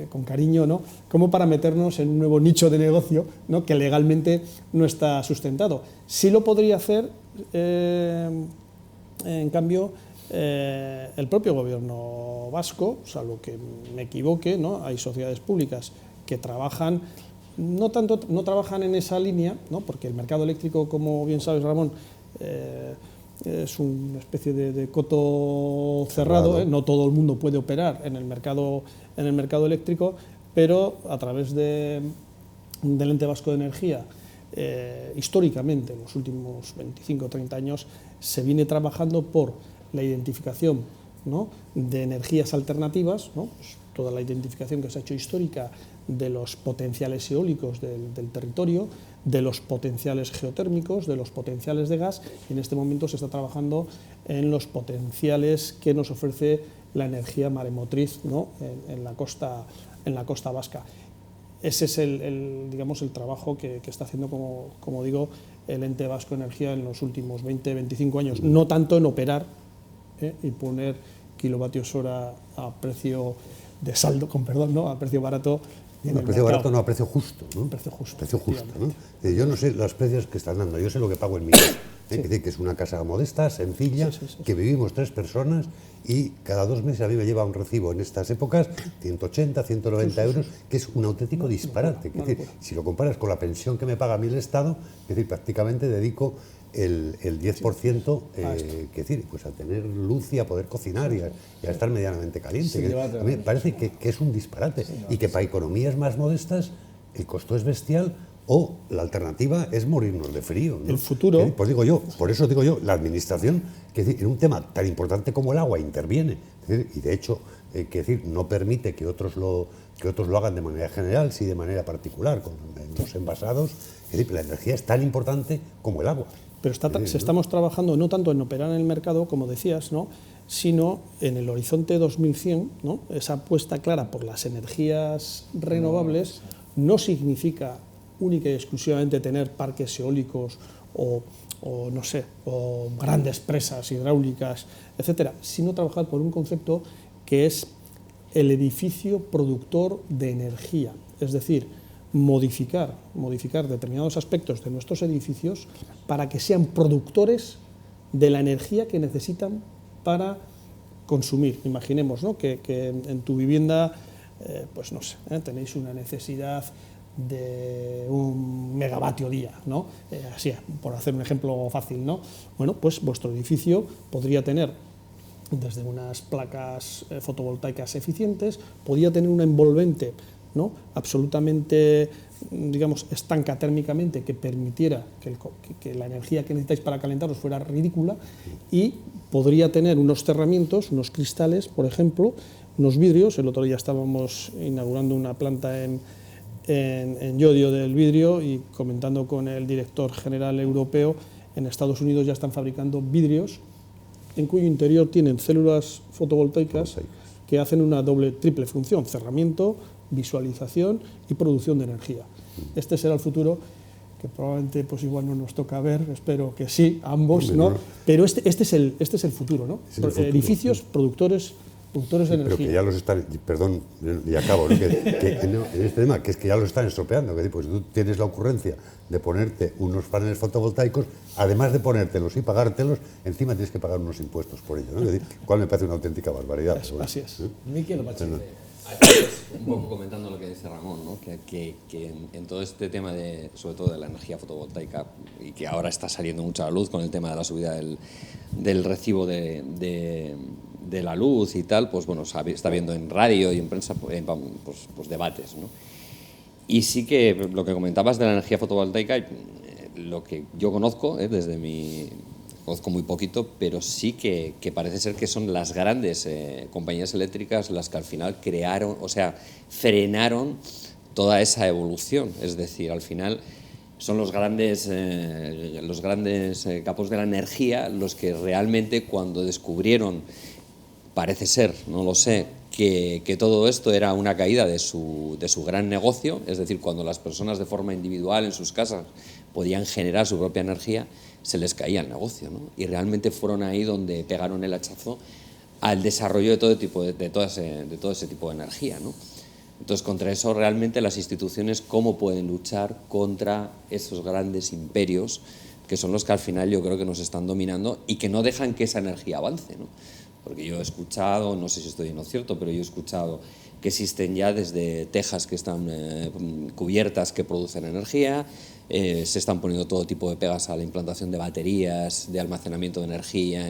con cariño, ¿no?, como para meternos en un nuevo nicho de negocio, ¿no?, que legalmente no está sustentado. Sí lo podría hacer, en cambio, el propio gobierno vasco, salvo que me equivoque, ¿no?, hay sociedades públicas que trabajan, no trabajan en esa línea, ¿no?, porque el mercado eléctrico, como bien sabes, Ramón, es una especie de coto cerrado, no todo el mundo puede operar en el mercado eléctrico, pero a través del Ente Vasco de Energía, históricamente, en los últimos 25 o 30 años, se viene trabajando por la identificación, ¿no?, de energías alternativas, ¿no?, pues toda la identificación que se ha hecho histórica de los potenciales eólicos del territorio, de los potenciales geotérmicos, de los potenciales de gas, y en este momento se está trabajando en los potenciales que nos ofrece la energía maremotriz, ¿no?, en la costa vasca. Ese es digamos, el trabajo que está haciendo, como digo, el Ente Vasco de Energía en los últimos 20-25 años, no tanto en operar y poner kilovatios hora a precio de saldo, con perdón, ¿no?, a precio barato. A precio barato, no, a precio justo, ¿no? Precio justo, ¿no? Yo no sé los precios que están dando, yo sé lo que pago en mi casa, que es una casa modesta, sencilla, que vivimos 3 personas y cada 2 meses a mí me lleva un recibo en estas épocas 180, 190 euros, que es un auténtico disparate. Si lo comparas con la pensión que me paga a mí el Estado, prácticamente dedico el 10% pues a tener luz y a poder cocinar y a estar medianamente caliente. A mí me parece que es un disparate y que para economías más modestas el costo es bestial o la alternativa es morirnos de frío, ¿no? El futuro... Pues por eso digo yo, la administración, en un tema tan importante como el agua interviene, y de hecho no permite que otros lo hagan de manera general, sí de manera particular, con los envasados. La energía es tan importante como el agua. Pero estamos trabajando no tanto en operar en el mercado, como decías, ¿no?, sino en el horizonte 2100, ¿no?, esa apuesta clara por las energías renovables no significa única y exclusivamente tener parques eólicos o grandes presas hidráulicas, etcétera, sino trabajar por un concepto que es el edificio productor de energía, es decir, modificar determinados aspectos de nuestros edificios para que sean productores de la energía que necesitan para consumir. Imaginemos, ¿no?, que en tu vivienda, tenéis una necesidad de 1 megavatio día, ¿no?, así, por hacer un ejemplo fácil, ¿no? Bueno, pues vuestro edificio podría tener desde unas placas fotovoltaicas eficientes, podría tener una envolvente, ¿no?, absolutamente, digamos, estanca térmicamente, que permitiera que la energía que necesitáis para calentaros fuera ridícula, y podría tener unos cerramientos, unos cristales, por ejemplo, unos vidrios. El otro día estábamos inaugurando una planta en Llodio del vidrio y comentando con el director general europeo, en Estados Unidos ya están fabricando vidrios en cuyo interior tienen células fotovoltaicas que hacen una triple función: cerramiento, visualización y producción de energía. Este será el futuro, que probablemente pues igual no nos toca ver, espero que sí, ambos, ¿no? Pero este es el futuro, ¿no? Edificios productores de energía. Pero que ya los están, perdón, y acabo, ¿no? que en este tema, que es que ya los están estropeando, que pues tú tienes la ocurrencia de ponerte unos paneles fotovoltaicos, además de ponértelos y pagártelos, encima tienes que pagar unos impuestos por ello, ¿no? Es decir, cual me parece una auténtica barbaridad. Así es. Miquel Bachiller. Un poco comentando lo que dice Ramón, ¿no? que en todo este tema, sobre todo de la energía fotovoltaica, y que ahora está saliendo mucho a la luz con el tema de la subida del recibo de la luz y tal, pues bueno, está viendo en radio y en prensa pues debates, ¿no? Y sí que lo que comentabas de la energía fotovoltaica, lo que yo conozco, conozco muy poquito, pero sí que parece ser que son las grandes compañías eléctricas las que al final frenaron toda esa evolución. Es decir, al final son los grandes capos de la energía los que realmente, cuando descubrieron, parece ser, no lo sé, que todo esto era una caída de su gran negocio, es decir, cuando las personas de forma individual en sus casas podían generar su propia energía, se les caía el negocio, ¿no? Y realmente fueron ahí donde pegaron el hachazo al desarrollo de todo ese tipo de energía, ¿no? Entonces, contra eso realmente las instituciones, ¿cómo pueden luchar contra esos grandes imperios que son los que al final yo creo que nos están dominando y que no dejan que esa energía avance, ¿no? Porque yo he escuchado, no sé si estoy en lo cierto, pero yo he escuchado que existen ya desde tejas que están cubiertas que producen energía, se están poniendo todo tipo de pegas a la implantación de baterías, de almacenamiento de energía.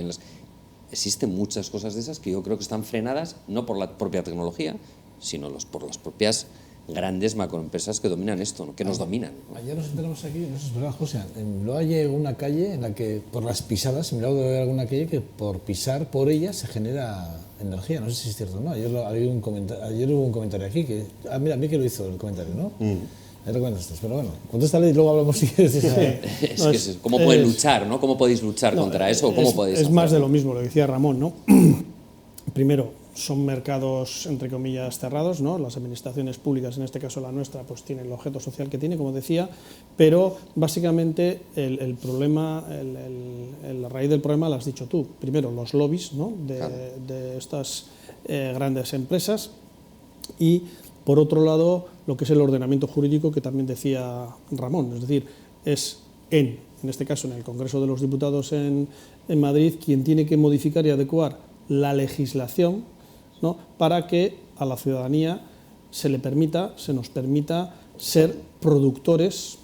Existen muchas cosas de esas que yo creo que están frenadas no por la propia tecnología, sino por las propias grandes macroempresas que dominan esto, ¿no? Que nos dominan, ¿no? Ayer nos enteramos aquí, no sé si es verdad, José, en Bilbao hay una calle en la que por las pisadas, en Bilbao debe haber alguna calle que por pisar por ella se genera energía, no sé si es cierto o no. Ayer hubo un comentario aquí que, mira, a mí que lo hizo el comentario, ¿no? Ahí recuerdas esto, pero bueno, contéstale y luego hablamos si quieres. ¿Cómo pueden luchar, ¿no? ¿Cómo podéis luchar contra eso? ¿Cómo podéis es más de lo mismo, lo decía Ramón, ¿no? Primero, son mercados, entre comillas, cerrados, ¿no? Las administraciones públicas, en este caso la nuestra, pues tienen el objeto social que tiene, como decía, pero básicamente el problema, la raíz del problema la has dicho tú. Primero, los lobbies, ¿no? de estas grandes empresas, y por otro lado, lo que es el ordenamiento jurídico, que también decía Ramón, es decir, es en este caso en el Congreso de los Diputados en Madrid, quien tiene que modificar y adecuar la legislación, ¿no? Para que a la ciudadanía se nos permita ser productores,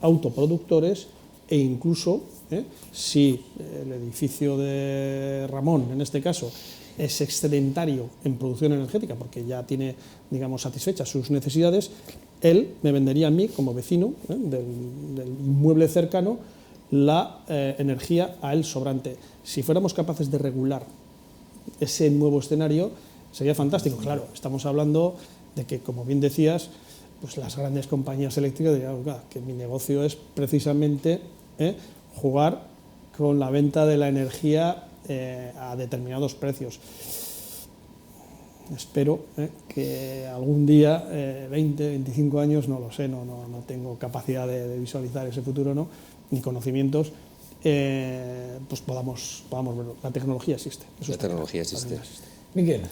autoproductores, e incluso, si el edificio de Ramón, en este caso, es excedentario en producción energética, porque ya tiene, digamos, satisfechas sus necesidades, él me vendería a mí, como vecino del inmueble cercano, la energía a él sobrante. Si fuéramos capaces de regular ese nuevo escenario, sería fantástico. Claro, estamos hablando de que, como bien decías, pues las grandes compañías eléctricas dirían que mi negocio es precisamente jugar con la venta de la energía a determinados precios. Espero que algún día, 20, 25 años, no lo sé, no tengo capacidad de visualizar ese futuro, ¿no? Ni conocimientos, pues podamos verlo. La tecnología existe. La tecnología existe. Miguel.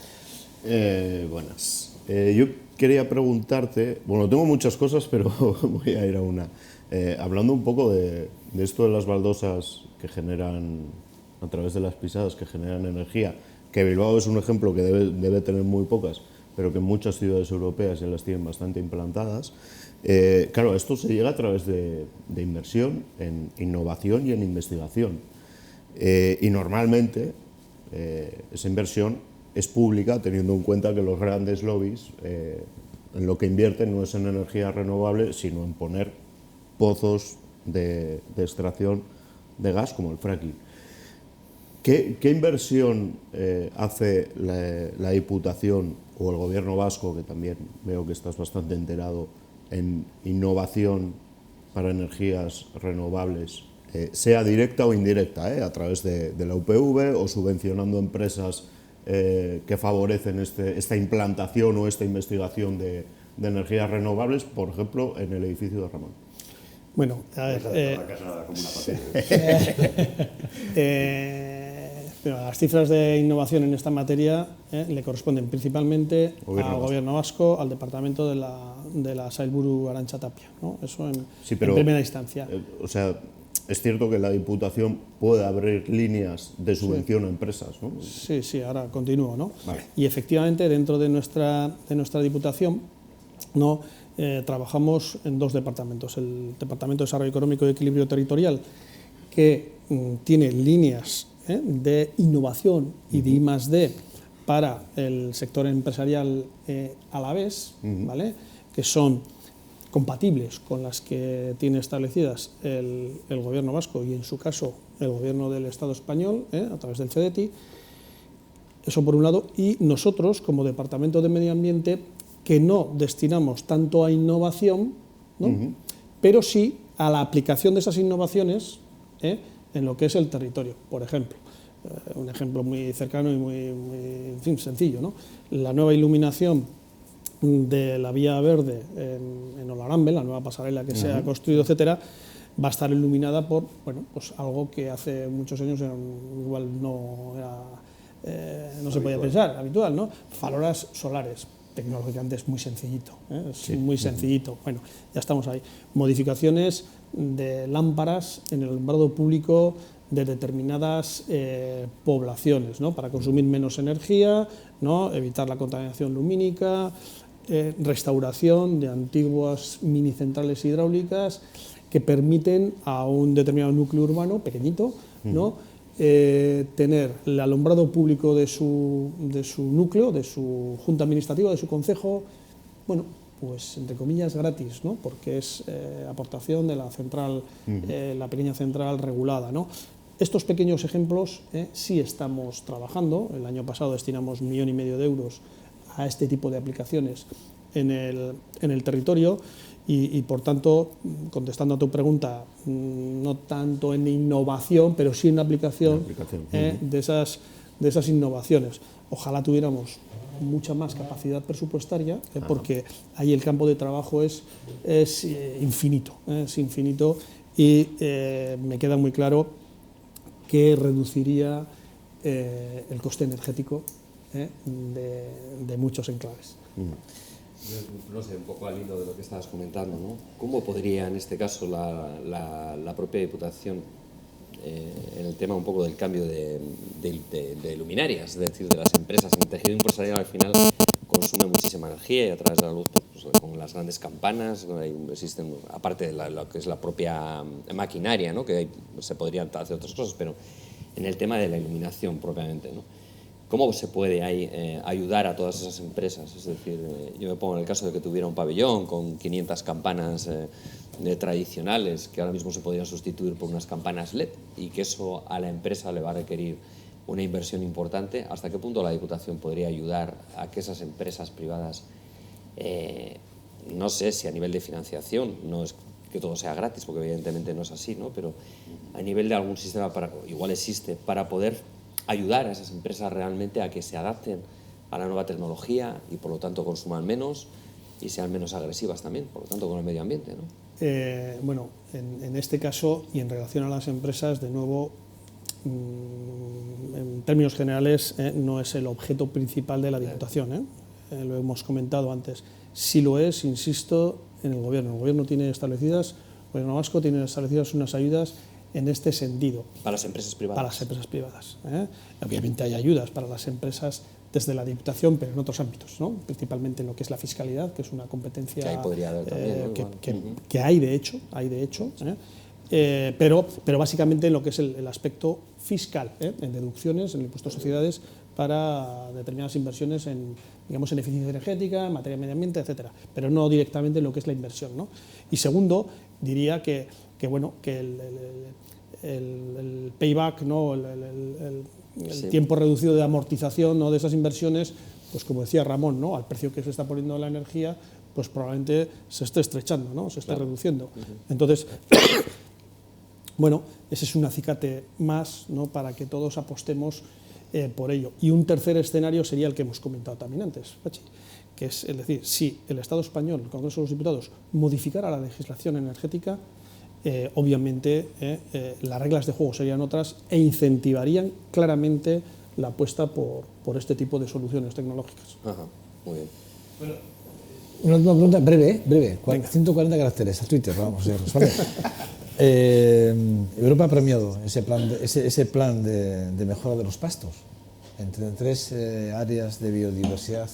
Buenas. Yo quería preguntarte, bueno, tengo muchas cosas, pero voy a ir a una. Hablando un poco de esto de las baldosas que generan, a través de las pisadas, que generan energía, que Bilbao es un ejemplo que debe tener muy pocas, pero que en muchas ciudades europeas ya las tienen bastante implantadas. Claro, esto se llega a través de inversión en innovación y en investigación. Y normalmente esa inversión es pública, teniendo en cuenta que los grandes lobbies en lo que invierten no es en energía renovable, sino en poner pozos de extracción de gas, como el fracking. ¿Qué inversión hace la Diputación o el Gobierno vasco, que también veo que estás bastante enterado, en innovación para energías renovables, sea directa o indirecta, a través de la UPV o subvencionando empresas que favorecen esta implantación o esta investigación de energías renovables, por ejemplo, en el edificio de Ramón? Bueno, a ver... las cifras de innovación en esta materia le corresponden principalmente al Gobierno vasco, al departamento de la Sailburu Arantxa Tapia, ¿no? Eso en primera instancia. O sea, es cierto que la Diputación puede abrir líneas de subvención a empresas, ¿no? Sí, ahora continúo, ¿no? Vale. Y efectivamente, dentro de nuestra Diputación, ¿no? Trabajamos en dos departamentos. El Departamento de Desarrollo Económico y Equilibrio Territorial, que tiene líneas de innovación y de I+D para el sector empresarial alavés, ¿vale? Que son compatibles con las que tiene establecidas el Gobierno vasco y, en su caso, el Gobierno del Estado español, a través del CEDETI. Eso por un lado. Y nosotros, como Departamento de Medio Ambiente, que no destinamos tanto a innovación, ¿no? Pero sí a la aplicación de esas innovaciones en lo que es el territorio. Por ejemplo, un ejemplo muy cercano y muy en fin, sencillo, ¿no? La nueva iluminación de la vía verde en Olarambe, la nueva pasarela que se ha construido, etcétera, va a estar iluminada por, bueno, pues algo que hace muchos años igual no era no se podía pensar, habitual, ¿no? Farolas solares, tecnológicamente es muy sencillito, es muy sencillito. Bueno, ya estamos ahí. Modificaciones de lámparas en el alumbrado público de determinadas poblaciones, ¿no? Para consumir menos energía, ¿no? Evitar la contaminación lumínica, restauración de antiguas mini centrales hidráulicas que permiten a un determinado núcleo urbano, pequeñito, ¿no? Tener el alumbrado público de su núcleo, de su junta administrativa, de su concejo, bueno, pues entre comillas gratis, ¿no? Porque es aportación de la central, la pequeña central regulada, ¿no? Estos pequeños ejemplos sí estamos trabajando. El año pasado destinamos 1,5 millones de euros a este tipo de aplicaciones en el territorio. Y por tanto, contestando a tu pregunta, no tanto en innovación, pero sí en aplicación, de esas innovaciones. Ojalá tuviéramos mucha más capacidad presupuestaria, porque ahí el campo de trabajo es infinito, y me queda muy claro que reduciría el coste energético de muchos enclaves. No sé, un poco al hilo de lo que estabas comentando, ¿no? ¿Cómo podría, en este caso, la propia Diputación, en el tema un poco del cambio de luminarias, es decir, de las empresas, el tejido empresarial al final consume muchísima energía y a través de la luz, pues, con las grandes campanas, existen, aparte de lo que es la propia maquinaria, ¿no? Que se podrían hacer otras cosas, pero en el tema de la iluminación propiamente, ¿no? ¿Cómo se puede ahí ayudar a todas esas empresas? Es decir, yo me pongo en el caso de que tuviera un pabellón con 500 campanas tradicionales que ahora mismo se podrían sustituir por unas campanas LED y que eso a la empresa le va a requerir una inversión importante. ¿Hasta qué punto la Diputación podría ayudar a que esas empresas privadas, no sé si a nivel de financiación, no es que todo sea gratis, porque evidentemente no es así, ¿no? Pero a nivel de algún sistema, igual existe, para poder ayudar a esas empresas realmente a que se adapten a la nueva tecnología y por lo tanto consuman menos y sean menos agresivas también, por lo tanto con el medio ambiente, ¿no? Bueno, en este caso y en relación a las empresas, de nuevo, en términos generales, no es el objeto principal de la Diputación, lo hemos comentado antes. Si lo es, insisto, en el Gobierno. El Gobierno tiene establecidas, el Gobierno vasco tiene establecidas unas ayudas en este sentido. Para las empresas privadas. Para las empresas privadas. Obviamente hay ayudas para las empresas desde la Diputación, pero en otros ámbitos, ¿no? Principalmente en lo que es la fiscalidad, que es una competencia que ahí podría haber también, ¿no? que hay de hecho, pero básicamente en lo que es el aspecto fiscal, en deducciones, en el impuesto a sociedades para determinadas inversiones en eficiencia energética, en materia de medio ambiente, etcétera, pero no directamente en lo que es la inversión, ¿no? Y segundo, diría que el payback, ¿no? el tiempo reducido de amortización, ¿no? De esas inversiones, pues como decía Ramón, ¿no? Al precio que se está poniendo la energía, pues probablemente se esté estrechando, ¿no? Se esté reduciendo. Entonces, bueno, ese es un acicate más, ¿no? Para que todos apostemos por ello. Y un tercer escenario sería el que hemos comentado también antes, Pachi, que es decir, si el Estado español, el Congreso de los Diputados, modificara la legislación energética, obviamente las reglas de juego serían otras e incentivarían claramente la apuesta por este tipo de soluciones tecnológicas. Ajá, muy bien. Bueno, una última pregunta, breve, 140 caracteres, a Twitter, vamos a verlos, ¿vale? Europa ha premiado ese plan de mejora de los pastos entre 3 áreas de biodiversidad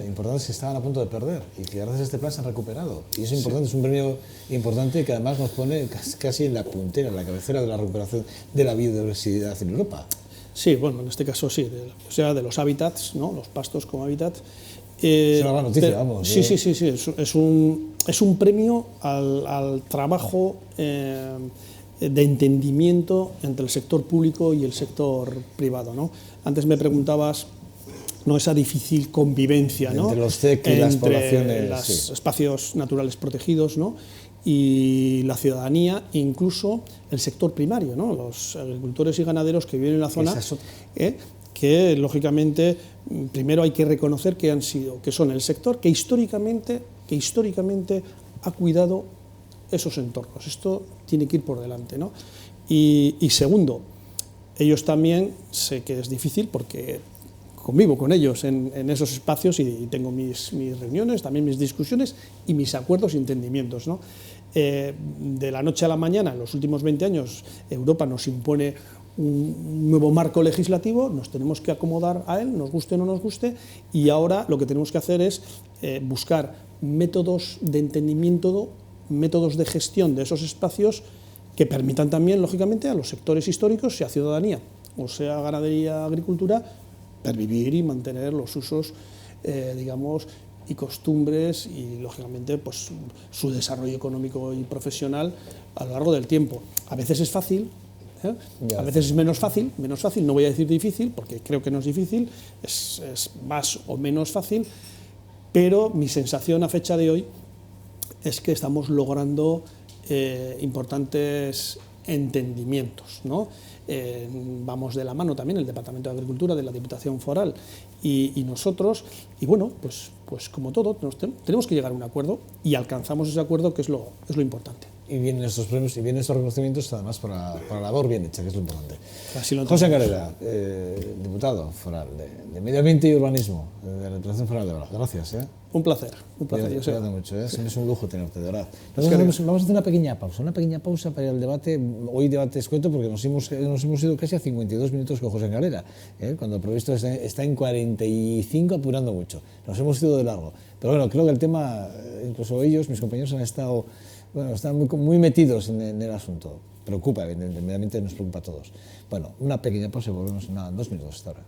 importantes que estaban a punto de perder y que gracias a este plan se han recuperado. Y eso es importante, es un premio importante que además nos pone casi en la puntera, en la cabecera de la recuperación de la biodiversidad en Europa. Sí, bueno, en este caso sí, de los hábitats, ¿no? Los pastos como hábitat. Es una buena noticia, vamos. Sí, es un premio al trabajo de entendimiento entre el sector público y el sector privado, ¿no? Antes me preguntabas, ¿no? Esa difícil convivencia, ¿no? Entre los CEC y las poblaciones, los espacios naturales protegidos, ¿no? Y la ciudadanía, incluso el sector primario, ¿no? Los agricultores y ganaderos que viven en la zona, que lógicamente primero hay que reconocer que son el sector que históricamente ha cuidado esos entornos. Esto tiene que ir por delante, ¿no? Y segundo, Ellos también sé que es difícil porque convivo con ellos en esos espacios y tengo mis reuniones, también mis discusiones y mis acuerdos y entendimientos, ¿no? De la noche a la mañana, en los últimos 20 años, Europa nos impone un nuevo marco legislativo, nos tenemos que acomodar a él, nos guste o no nos guste, y ahora lo que tenemos que hacer es buscar métodos de entendimiento, métodos de gestión de esos espacios que permitan también, lógicamente, a los sectores históricos, sea ciudadanía o sea ganadería, agricultura, pervivir y mantener los usos, digamos, y costumbres y, lógicamente, pues, su desarrollo económico y profesional a lo largo del tiempo. A veces es fácil, a veces es menos fácil, no voy a decir difícil, porque creo que no es difícil, es más o menos fácil, pero mi sensación a fecha de hoy es que estamos logrando importantes entendimientos, ¿no? Vamos de la mano también el Departamento de Agricultura de la Diputación Foral y nosotros, y bueno, pues como todo, tenemos que llegar a un acuerdo y alcanzamos ese acuerdo, que es lo importante. Y vienen estos premios y vienen estos reconocimientos además por la labor bien hecha, que es lo importante. Así lo José Engarela, diputado foral de Medio Ambiente y Urbanismo de la Diputación Foral de Álava. Gracias. Un placer. Cuídate mucho, es un lujo tenerte, de verdad. Vamos a hacer una pequeña pausa para ir al debate. Hoy debate escueto porque nos hemos ido casi a 52 minutos con José Engarela, cuando previsto está en 45, apurando mucho. Nos hemos ido de largo. Pero bueno, creo que el tema, incluso ellos, mis compañeros, están muy metidos en el asunto. Preocupa, evidentemente nos preocupa a todos. Bueno, una pequeña pausa y volvemos en 2 minutos hasta ahora.